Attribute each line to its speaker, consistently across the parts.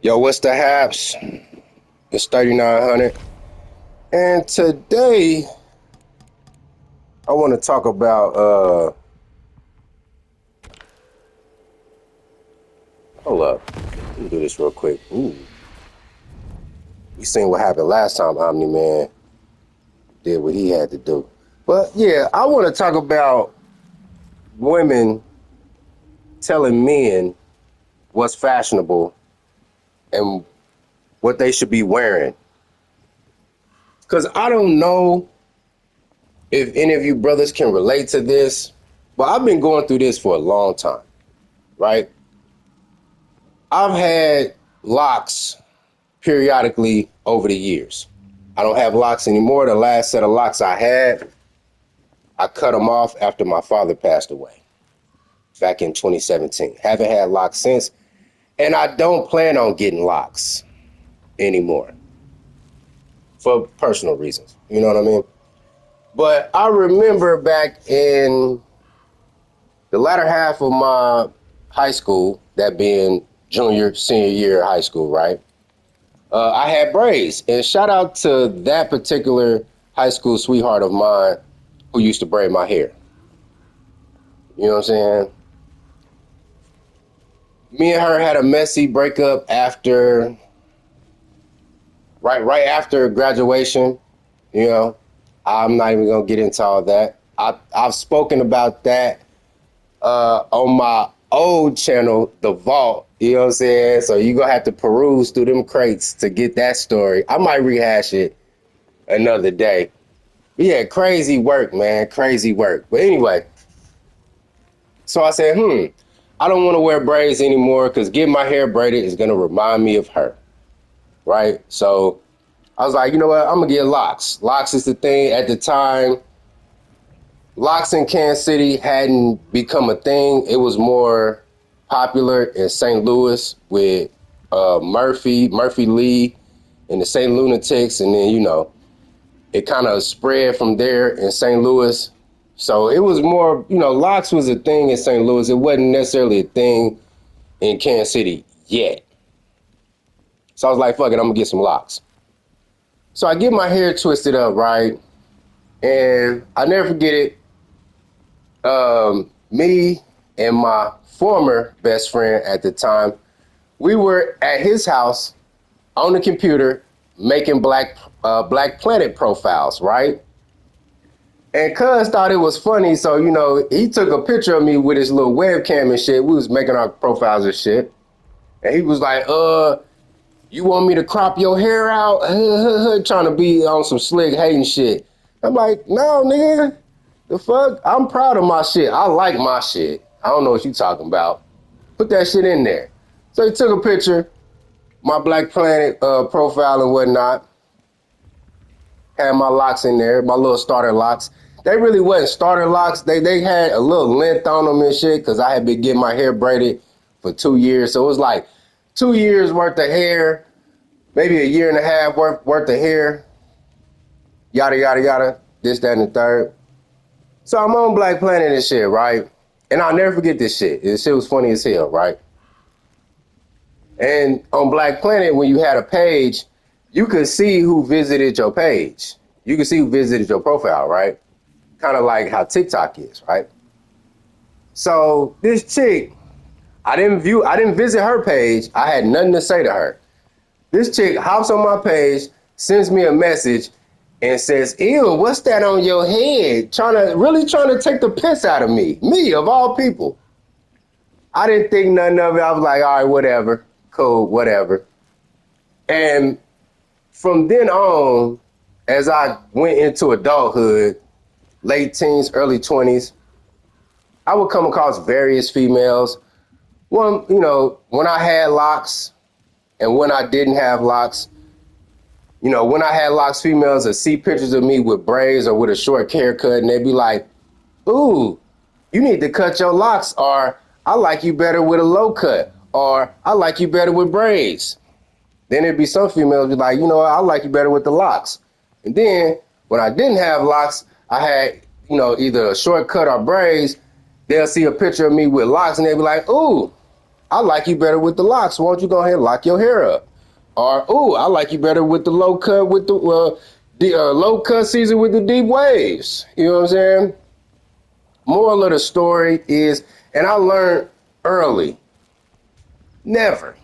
Speaker 1: Yo, what's the haps? It's 3900. And today I want to talk about hold up. Let me do this real quick. Ooh. We seen what happened last time Omni Man did what he had to do. But yeah, I want to talk about women telling men what's fashionable and what they should be wearing. Cause I don't know if any of you brothers can relate to this, but I've been going through this for a long time, right? I've had locks periodically over the years. I don't have locks anymore. The last set of locks I had, I cut them off after my father passed away back in 2017. Haven't had locks since, and I don't plan on getting locks anymore for personal reasons. You know what I mean? But I remember back in the latter half of my high school, that being junior, senior year of high school, right? I had braids, and shout out to that particular high school sweetheart of mine who used to braid my hair. You know what I'm saying? Me and her had a messy breakup after, right after graduation. You know, I'm not even gonna get into all that. I've spoken about that on my old channel, The Vault. You know what I'm saying? So you gonna have to peruse through them crates to get that story. I might rehash it another day. But yeah, crazy work, man. Crazy work. But anyway, so I said, I don't want to wear braids anymore because getting my hair braided is gonna remind me of her. Right? So I was like, you know what? I'm gonna get locks. Locks is the thing at the time. Locks in Kansas City hadn't become a thing. It was more popular in St. Louis with Murphy Lee, and the St. Lunatics, and then it kind of spread from there in St. Louis. So it was more, locks was a thing in St. Louis. It wasn't necessarily a thing in Kansas City yet. So I was like, fuck it, I'm gonna get some locks. So I get my hair twisted up, right? And I never forget it. Me and my former best friend at the time, we were at his house on the computer making Black Planet profiles, right? And Cuz thought it was funny, so he took a picture of me with his little webcam and shit. We was making our profiles and shit. And he was like, you want me to crop your hair out? Trying to be on some slick hating shit. I'm like, no, nigga. The fuck? I'm proud of my shit. I like my shit. I don't know what you talking about. Put that shit in there. So he took a picture, my Black Planet profile and whatnot. Had my locks in there, my little starter locks. They really wasn't starter locks. They had a little length on them and shit because I had been getting my hair braided for 2 years. So it was like 2 years worth of hair, maybe a year and a half worth of hair. Yada, yada, yada. This, that, and the third. So I'm on Black Planet and shit, right? And I'll never forget this shit. This shit was funny as hell, right? And on Black Planet, when you had a page, you could see who visited your page. You could see who visited your profile, right? Kind of like how TikTok is, right? So this chick, I didn't visit her page. I had nothing to say to her. This chick hops on my page, sends me a message, and says, ew, what's that on your head? Really trying to take the piss out of me. Me, of all people. I didn't think nothing of it. I was like, all right, whatever. Cool, whatever. And from then on, as I went into adulthood, late teens, early 20s, I would come across various females. One, when I had locks and when I didn't have locks, when I had locks, females would see pictures of me with braids or with a short haircut, and they'd be like, ooh, you need to cut your locks, or I like you better with a low cut, or I like you better with braids. Then there'd be some females be like, I like you better with the locks. And then when I didn't have locks, I had, either a short cut or braids. They'll see a picture of me with locks and they'll be like, ooh, I like you better with the locks. Why don't you go ahead and lock your hair up? Or, ooh, I like you better with the low cut, with the low cut season with the deep waves. You know what I'm saying? Moral of the story is, and I learned early, never,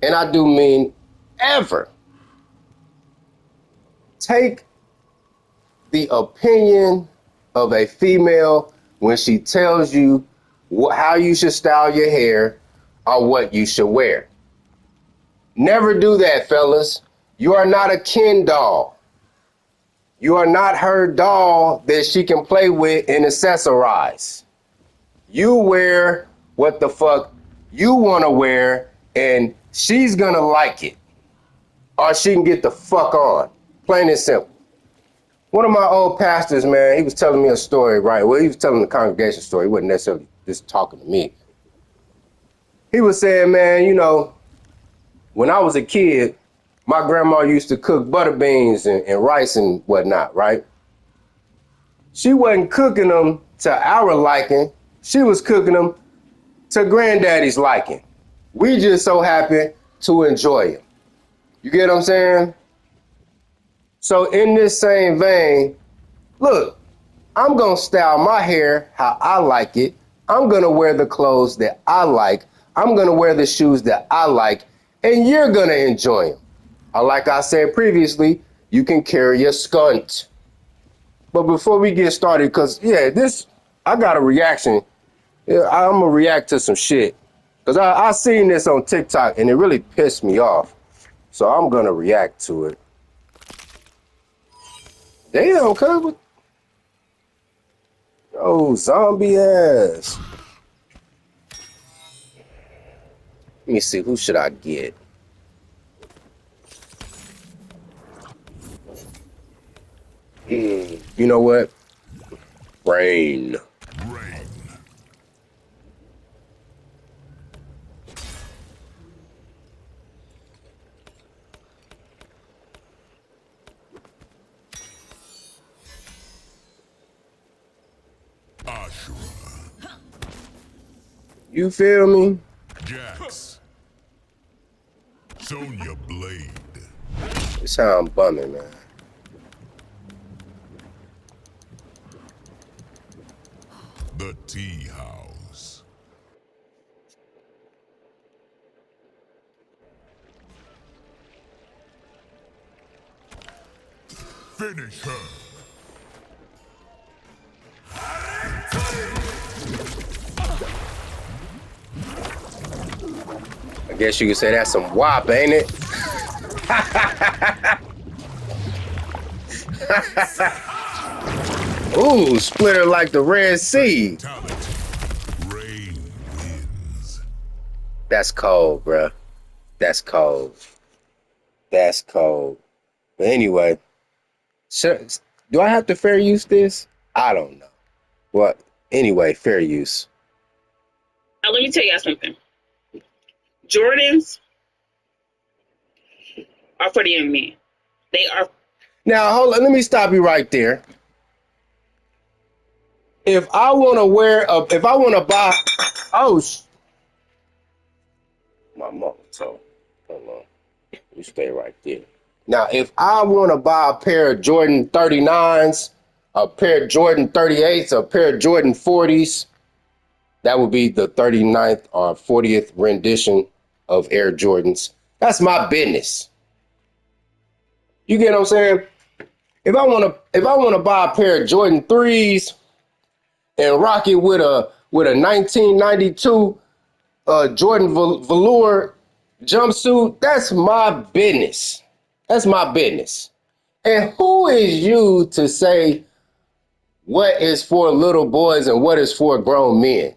Speaker 1: and I do mean ever, take the opinion of a female when she tells you how you should style your hair or what you should wear. Never do that, fellas. You are not a Ken doll. You are not her doll that she can play with and accessorize. You wear what the fuck you want to wear, and she's gonna like it, or she can get the fuck on. Plain and simple. One of my old pastors, man, he was telling me a story, right? Well, he was telling the congregation story. He wasn't necessarily just talking to me. He was saying, man, you know, when I was a kid, my grandma used to cook butter beans and rice and whatnot, right? She wasn't cooking them to our liking. She was cooking them to granddaddy's liking. We just so happen to enjoy them. You get what I'm saying? So in this same vein, look, I'm gonna style my hair how I like it. I'm gonna wear the clothes that I like. I'm gonna wear the shoes that I like, and you're gonna enjoy them. Like I said previously, you can carry your skunt. But before we get started, because yeah, I got a reaction. Yeah, I'm gonna react to some shit. Because I seen this on TikTok and it really pissed me off. So I'm gonna react to it. Damn, cuz. Oh, zombie ass. Let me see, who should I get? You know what? Rain. You feel me?
Speaker 2: Jax. Sonya Blade.
Speaker 1: This how I'm bumming, man.
Speaker 2: The Tea House. Finish her.
Speaker 1: I guess you could say that's some WAP, ain't it? Ooh, split her like the Red Sea.
Speaker 2: Rain wins.
Speaker 1: That's cold, bruh. That's cold. That's cold. But anyway, do I have to fair use this? I don't know. Well, anyway, fair use.
Speaker 3: Now, let me tell you something. Jordans are for the young men. They are.
Speaker 1: Now, hold on. Let me stop you right there. If I want to buy, my mom told. Hold on. You stay right there. Now, if I want to buy a pair of Jordan 39s, a pair of Jordan 38s, a pair of Jordan 40s, that would be the 39th or 40th rendition of Air Jordans. That's my business. You get what I'm saying? If I want to buy a pair of Jordan 3s and rock it with a 1992 Jordan velour jumpsuit, that's my business. That's my business. And who is you to say what is for little boys and what is for grown men?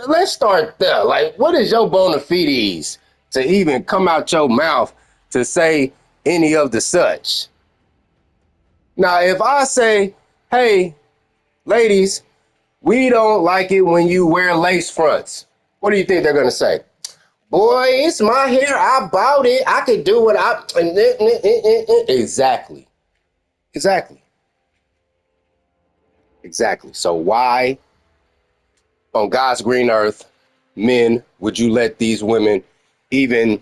Speaker 1: Let's start there. Like, what is your bona fides to even come out your mouth to say any of the such? Now, if I say, hey, ladies, we don't like it when you wear lace fronts, what do you think they're going to say? Boy, it's my hair. I bought it. I could do what I... Exactly. So why on God's green earth men would you let these women even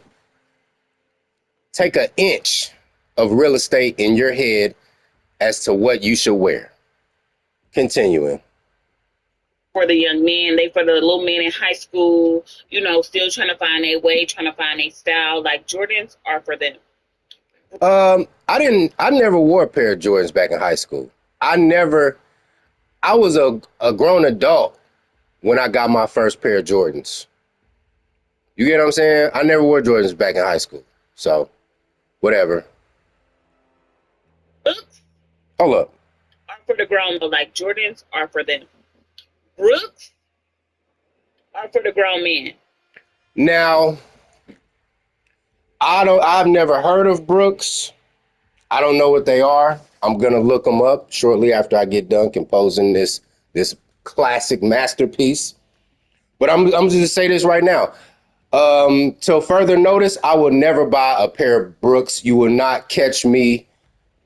Speaker 1: take an inch of real estate in your head as to what you should wear? Continuing.
Speaker 3: For the young men, they for the little men in high school, still trying to find their way, trying to find their style. Like Jordans are for them.
Speaker 1: I never wore a pair of Jordans back in high school. I was a grown adult when I got my first pair of Jordans. You get what I'm saying? I never wore Jordans back in high school. So, whatever.
Speaker 3: Brooks
Speaker 1: Hold up.
Speaker 3: are for the grown, but like Jordans are for them. Brooks are for the grown men.
Speaker 1: Now, I've never heard of Brooks. I don't know what they are. I'm gonna look them up shortly after I get done composing this classic masterpiece. But I'm just gonna say this right now. Till further notice, I will never buy a pair of Brooks. You will not catch me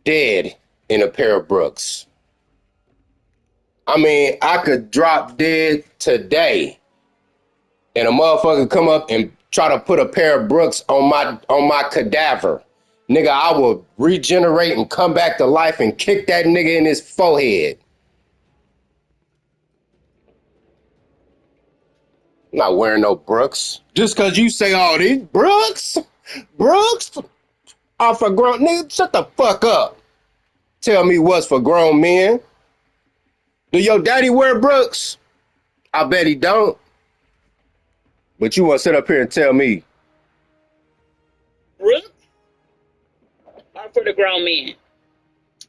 Speaker 1: dead in a pair of Brooks. I mean, I could drop dead today and a motherfucker come up and try to put a pair of Brooks on my cadaver. Nigga, I will regenerate and come back to life and kick that nigga in his forehead. I'm not wearing no Brooks. Just cause you say all these Brooks are for grown nigga, shut the fuck up. Tell me what's for grown men. Do your daddy wear Brooks? I bet he don't. But you want to sit up here and tell me.
Speaker 3: Brooks are for the grown men.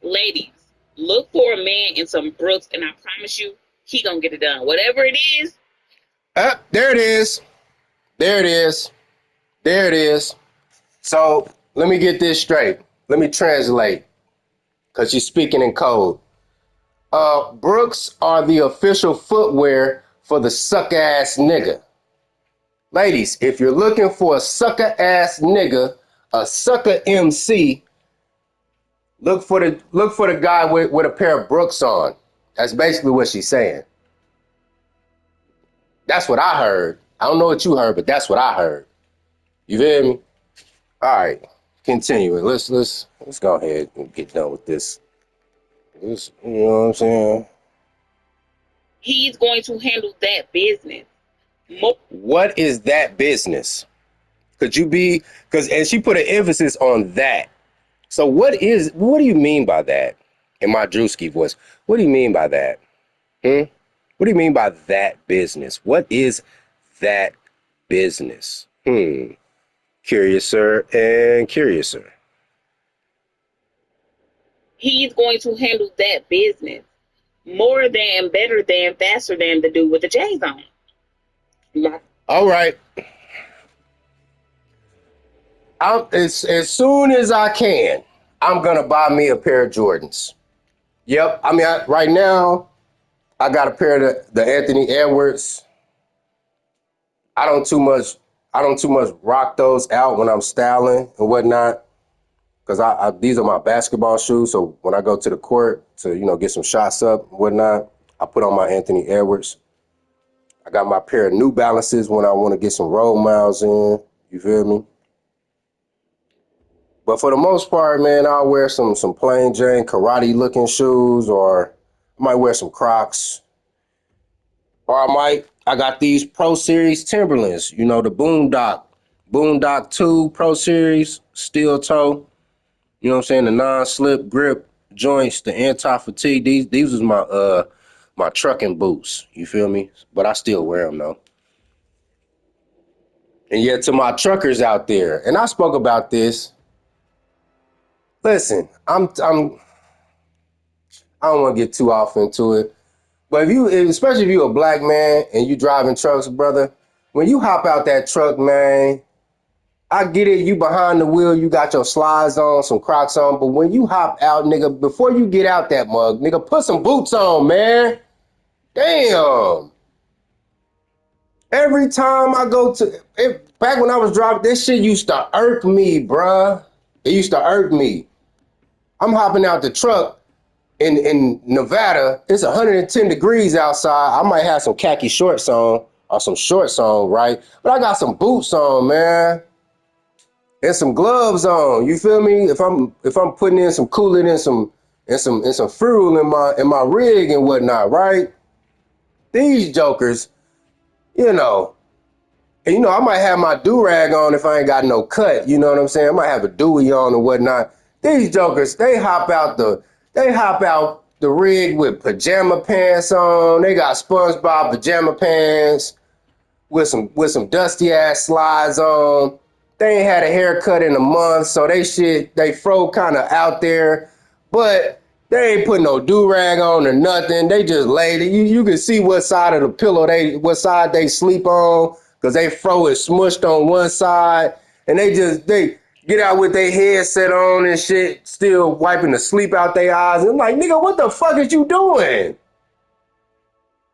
Speaker 3: Ladies, look for a man in some Brooks, and I promise you, he gonna get it done. Whatever it is.
Speaker 1: There it is. There it is. There it is. So let me get this straight. Let me translate. Because you're speaking in code. Brooks are the official footwear for the suck-ass nigga. Ladies, if you're looking for a sucker-ass nigga, a sucker MC, look for the guy with a pair of Brooks on. That's basically what she's saying. That's what I heard. I don't know what you heard, but that's what I heard. You feel me? All right, continuing. Let's go ahead and get done with this. You know what I'm saying?
Speaker 3: He's going to handle that business.
Speaker 1: What is that business? Could you be, and she put an emphasis on that. So what do you mean by that? In my Drewski voice, what do you mean by that? What do you mean by that business? What is that business? Curiouser and curiouser.
Speaker 3: He's going to handle that business more than, better than, faster than the dude with the J's on.
Speaker 1: All right. As soon as I can, I'm gonna buy me a pair of Jordans. Yep. I mean, right now, I got a pair of the Anthony Edwards. I don't too much rock those out when I'm styling and whatnot, because these are my basketball shoes. So when I go to the court to get some shots up and whatnot, I put on my Anthony Edwards. I got my pair of New Balances when I want to get some road miles in. You feel me? But for the most part, man, I'll wear some plain Jane karate looking shoes, or I might wear some Crocs. Or I got these Pro Series Timberlands, the Boondock 2 Pro Series steel toe. You know what I'm saying? The non-slip grip joints, the anti-fatigue. These was my trucking boots. You feel me? But I still wear them though. And yet to my truckers out there, and I spoke about this. Listen, I don't want to get too off into it, but especially if you're a black man and you driving trucks, brother, when you hop out that truck, man, I get it. You behind the wheel, you got your slides on, some Crocs on, but when you hop out, nigga, before you get out that mug, nigga, put some boots on, man. Damn. Every time I go back when I was driving, this shit used to irk me, bruh. It used to irk me. I'm hopping out the truck in Nevada. It's 110 degrees outside. I might have some khaki shorts on or some shorts on, right? But I got some boots on, man, and some gloves on. You feel me? If I'm putting in some coolant and some fuel in my rig and whatnot, right? These jokers, you know, and I might have my do-rag on if I ain't got no cut. You know what I'm saying? I might have a Dewey on or whatnot. These jokers, they hop out the rig with pajama pants on. They got SpongeBob pajama pants with some dusty ass slides on. They ain't had a haircut in a month, so they fro kind of out there, but they ain't put no do rag on or nothing. They just laid it. You can see what side of the pillow what side they sleep on, because they fro is smushed on one side, and they get out with their headset on and shit, still wiping the sleep out their eyes. And I'm like, nigga, what the fuck is you doing?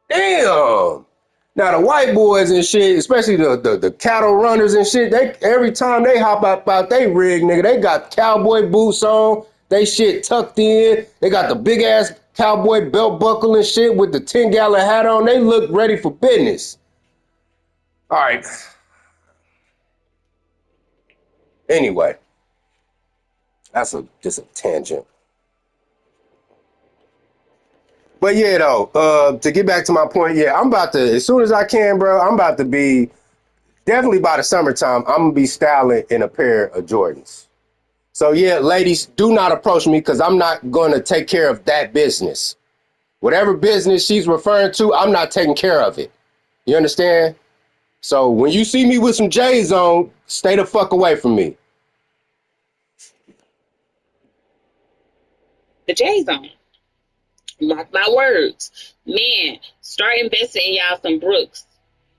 Speaker 1: Damn. Now the white boys and shit, especially the cattle runners and shit, they every time they hop out they rig, nigga, they got cowboy boots on, they shit tucked in, they got the big ass cowboy belt buckle and shit with the 10-gallon hat on. They look ready for business. All right. Anyway, that's just a tangent. But yeah, though, to get back to my point, yeah, I'm about to, as soon as I can, bro, I'm about to be, definitely by the summertime, I'm going to be styling in a pair of Jordans. So yeah, ladies, do not approach me because I'm not going to take care of that business. Whatever business she's referring to, I'm not taking care of it. You understand? So when you see me with some J's on, stay the fuck away from me.
Speaker 3: The J's on. Mark my words. Man, start investing in y'all some Brooks.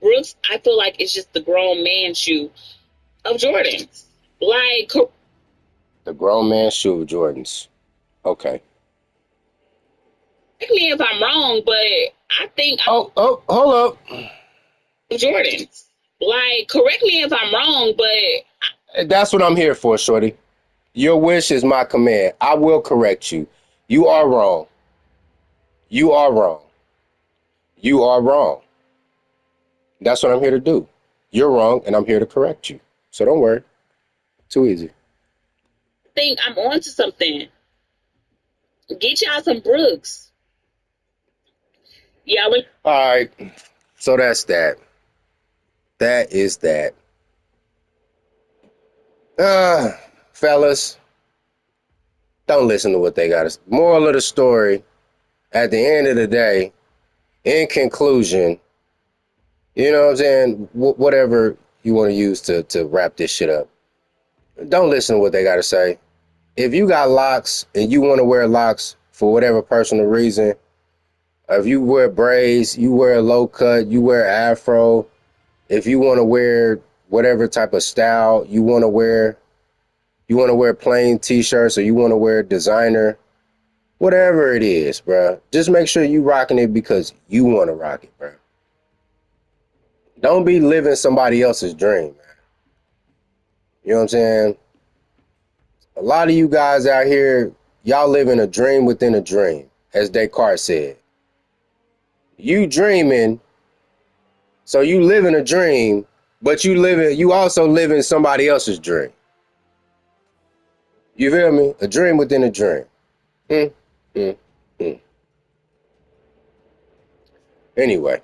Speaker 3: Brooks, I feel like it's just the grown man shoe of Jordans. Like,
Speaker 1: The grown man shoe of Jordans. Okay.
Speaker 3: correct me if I'm wrong, but I think
Speaker 1: Oh, hold up.
Speaker 3: Jordans. Like, correct me if I'm wrong, but
Speaker 1: That's what I'm here for, shorty. Your wish is my command. I will correct you. You are wrong. You are wrong. You are wrong. That's what I'm here to do. You're wrong, and I'm here to correct you. So don't worry. Too easy.
Speaker 3: I think I'm onto something. Get y'all some Brooks. Y'all look
Speaker 1: All right. So that's that. That is that. Fellas, don't listen to what they got to say. Moral of the story, at the end of the day, in conclusion, you know what I'm saying? Whatever you want to use to wrap this shit up. Don't listen to what they got to say. If you got locks and you want to wear locks for whatever personal reason, if you wear braids, you wear a low cut, you wear afro, if you want to wear whatever type of style you want to wear plain t-shirts or you want to wear designer, whatever it is, bro. Just make sure you rocking it because you want to rock it, bro. Don't be living somebody else's dream, man. You know what I'm saying? A lot of you guys out here, y'all living a dream within a dream, as Descartes said. You dreaming, so you living a dream, but you also living somebody else's dream. You feel me? A dream within a dream. Mm, mm, mm. Anyway,